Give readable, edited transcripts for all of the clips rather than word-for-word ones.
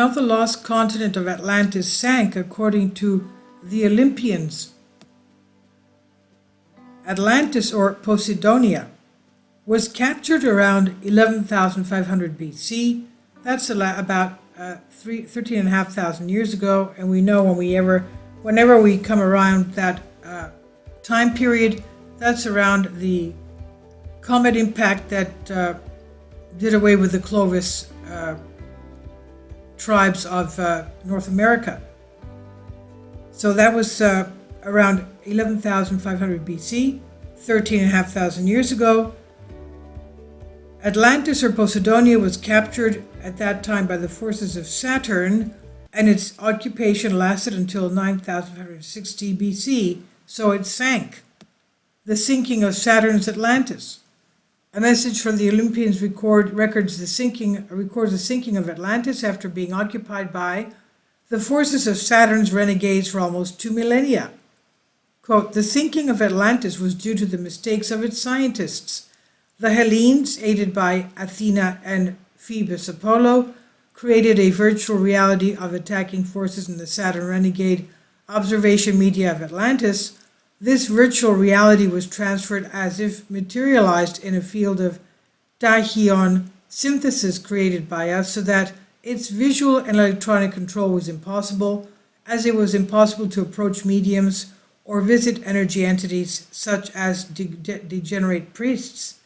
how the lost continent of Atlantis sank according to the Olympians. Atlantis, or Posidonia, was captured around 11,500 BC. That's about 13,500 years ago, and we know whenever we come around that time period, that's around the comet impact that did away with the Clovis tribes of North America. So that was around 11,500 BC, 13,500 years ago. Atlantis, or Posidonia, was captured at that time by the forces of Saturn, and its occupation lasted until 9,560 BC, so it sank. The sinking of Saturn's Atlantis. A message from the Olympians records the sinking of Atlantis after being occupied by the forces of Saturn's renegades for almost 2 millennia. Quote, the sinking of Atlantis was due to the mistakes of its scientists. The Hellenes, aided by Athena and Phoebus Apollo, created a virtual reality of attacking forces in the Saturn renegade observation media of Atlantis. This virtual reality was transferred as if materialized in a field of tachyon synthesis created by us, so that its visual and electronic control was impossible, as it was impossible to approach mediums or visit energy entities such as degenerate priests.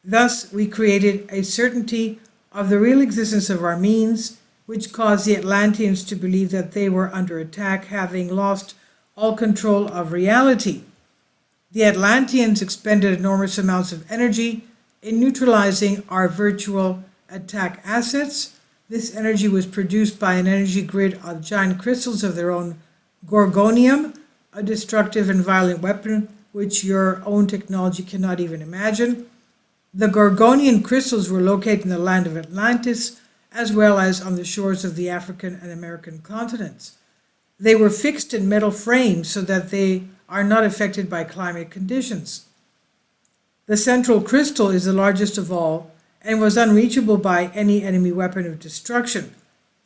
Thus, we created a certainty of the real existence of our means, which caused the Atlanteans to believe that they were under attack, having lost all control of reality. The Atlanteans expended enormous amounts of energy in neutralizing our virtual attack assets. This energy was produced by an energy grid of giant crystals of their own gorgonium, a destructive and violent weapon which your own technology cannot even imagine. The Gorgonian crystals were located in the land of Atlantis, as well as on the shores of the African and American continents. They were fixed in metal frames so that they are not affected by climate conditions. The central crystal is the largest of all and was unreachable by any enemy weapon of destruction.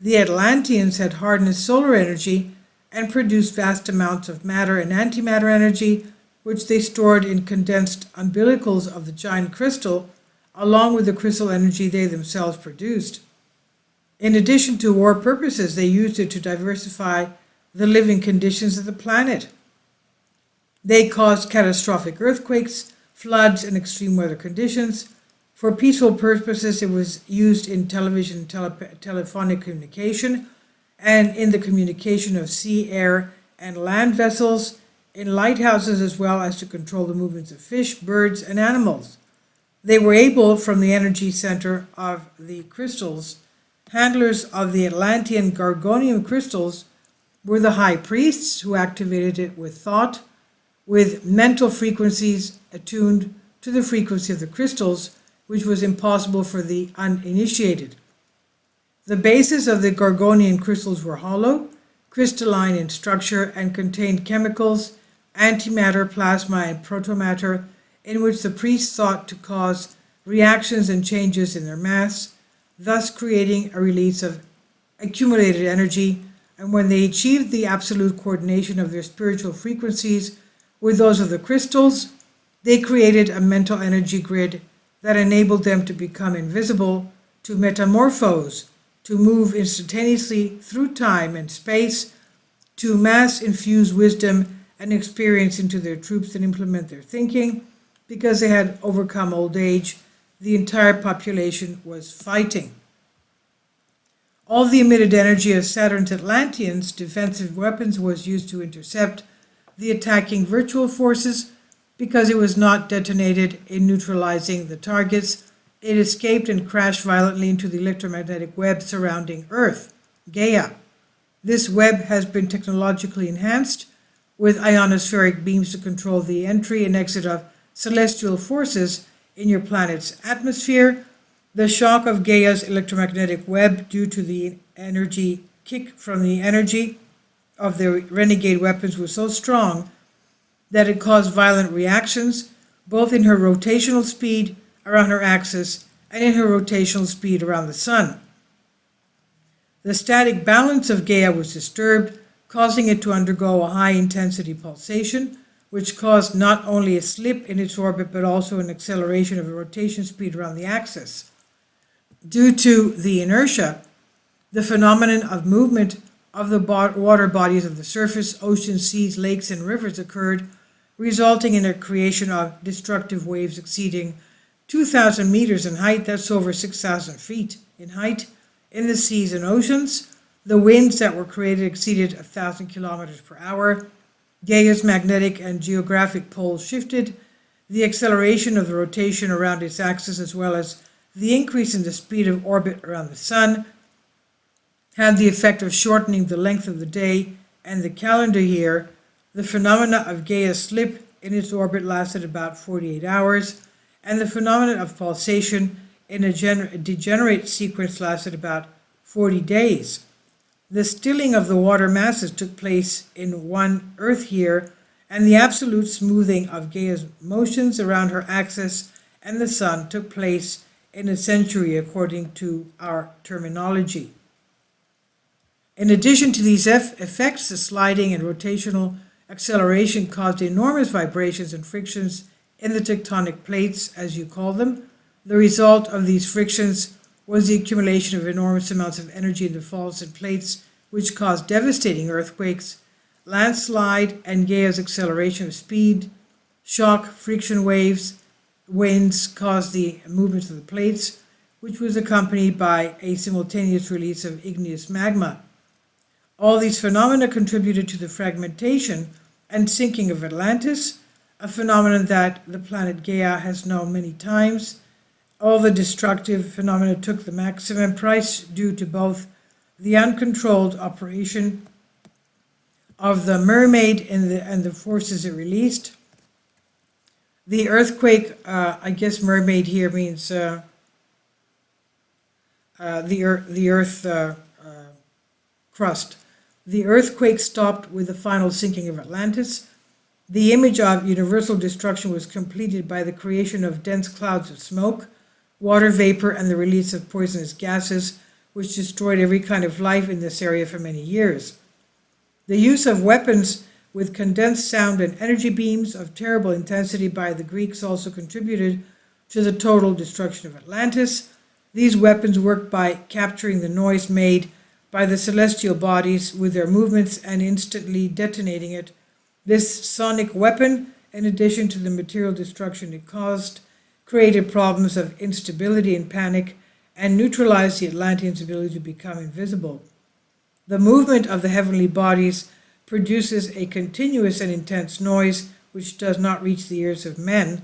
The Atlanteans had harnessed solar energy and produced vast amounts of matter and antimatter energy, which they stored in condensed umbilicals of the giant crystal, along with the crystal energy they themselves produced. In addition to war purposes, they used it to diversify the living conditions of the planet. They caused catastrophic earthquakes, floods, and extreme weather conditions. For peaceful purposes, it was used in television and telephonic communication, and in the communication of sea, air, and land vessels, in lighthouses, as well as to control the movements of fish, birds, and animals. They were able, from the energy center of the crystals, handlers of the Atlantean Gorgonium crystals were the high priests, who activated it with thought, with mental frequencies attuned to the frequency of the crystals, which was impossible for the uninitiated. The bases of the Gorgonian crystals were hollow, crystalline in structure, and contained chemicals, antimatter, plasma, and protomatter, in which the priests sought to cause reactions and changes in their mass, thus creating a release of accumulated energy. And when they achieved the absolute coordination of their spiritual frequencies with those of the crystals, they created a mental energy grid that enabled them to become invisible, to metamorphose, to move instantaneously through time and space, to mass infuse wisdom and experience into their troops and implement their thinking. Because they had overcome old age, the entire population was fighting. All the emitted energy of Saturn's Atlanteans' defensive weapons was used to intercept the attacking virtual forces. Because it was not detonated in neutralizing the targets, it escaped and crashed violently into the electromagnetic web surrounding Earth, Gaia. This web has been technologically enhanced with ionospheric beams to control the entry and exit of celestial forces in your planet's atmosphere. The shock of Gaia's electromagnetic web, due to the energy kick from the energy of the renegade weapons, was so strong that it caused violent reactions, both in her rotational speed around her axis and in her rotational speed around the sun. The static balance of Gaia was disturbed, causing it to undergo a high-intensity pulsation, which caused not only a slip in its orbit but also an acceleration of the rotation speed around the axis. Due to the inertia, the phenomenon of movement of the water bodies of the surface, oceans, seas, lakes, and rivers occurred, resulting in a creation of destructive waves exceeding 2,000 meters in height, that's over 6,000 feet in height, in the seas and oceans. The winds that were created exceeded 1,000 kilometers per hour. Gaia's magnetic and geographic poles shifted. The acceleration of the rotation around its axis, as well as the increase in the speed of orbit around the Sun, had the effect of shortening the length of the day and the calendar year. The phenomena of Gaia's slip in its orbit lasted about 48 hours, and the phenomenon of pulsation in a degenerate sequence lasted about 40 days. The stilling of the water masses took place in 1 Earth year, and the absolute smoothing of Gaia's motions around her axis and the Sun took place in a century, according to our terminology. In addition to these effects, the sliding and rotational acceleration caused enormous vibrations and frictions in the tectonic plates, as you call them. The result of these frictions was the accumulation of enormous amounts of energy in the faults and plates, which caused devastating earthquakes, landslide, and Gaia's acceleration of speed, shock, friction waves, winds caused the movements of the plates, which was accompanied by a simultaneous release of igneous magma. All these phenomena contributed to the fragmentation and sinking of Atlantis, a phenomenon that the planet Gaia has known many times. All the destructive phenomena took the maximum price due to both the uncontrolled operation of the mermaid and the forces it released. The earthquake, I guess mermaid here means the earth crust. The earthquake stopped with the final sinking of Atlantis. The image of universal destruction was completed by the creation of dense clouds of smoke, water vapor, and the release of poisonous gases, which destroyed every kind of life in this area for many years. The use of weapons with condensed sound and energy beams of terrible intensity by the Greeks also contributed to the total destruction of Atlantis. These weapons worked by capturing the noise made by the celestial bodies with their movements and instantly detonating it. This sonic weapon, in addition to the material destruction it caused, created problems of instability and panic and neutralized the Atlanteans' ability to become invisible. The movement of the heavenly bodies produces a continuous and intense noise which does not reach the ears of men.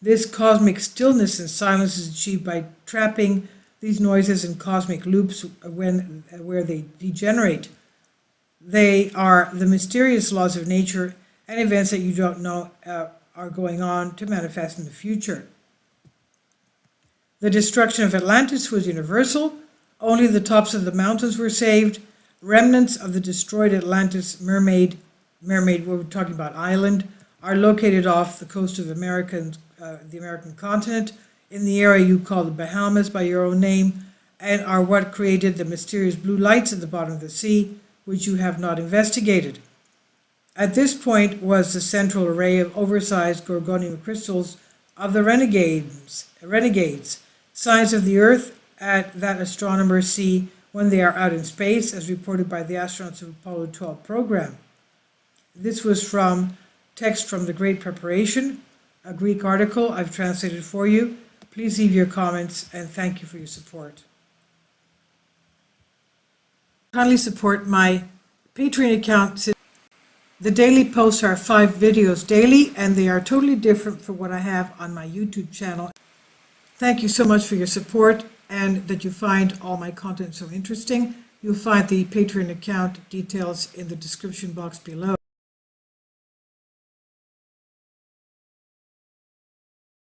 This cosmic stillness and silence is achieved by trapping these noises in cosmic loops where they degenerate. They are the mysterious laws of nature and events that you don't know are going on to manifest in the future. The destruction of Atlantis was universal. Only the tops of the mountains were saved. Remnants of the destroyed Atlantis mermaid, we're talking about island, are located off the coast of the American continent, in the area you call the Bahamas by your own name, and are what created the mysterious blue lights at the bottom of the sea, which you have not investigated. At this point was the central array of oversized gorgonium crystals of the renegades, signs of the Earth that astronomers see when they are out in space, as reported by the astronauts of the Apollo 12 program. This was from text from The Great Preparation, a Greek article I've translated for you. Please leave your comments, and thank you for your support. Kindly support my Patreon account. The daily posts are 5 videos daily, and they are totally different from what I have on my YouTube channel. Thank you so much for your support and that you find all my content so interesting. You'll find the Patreon account details in the description box below.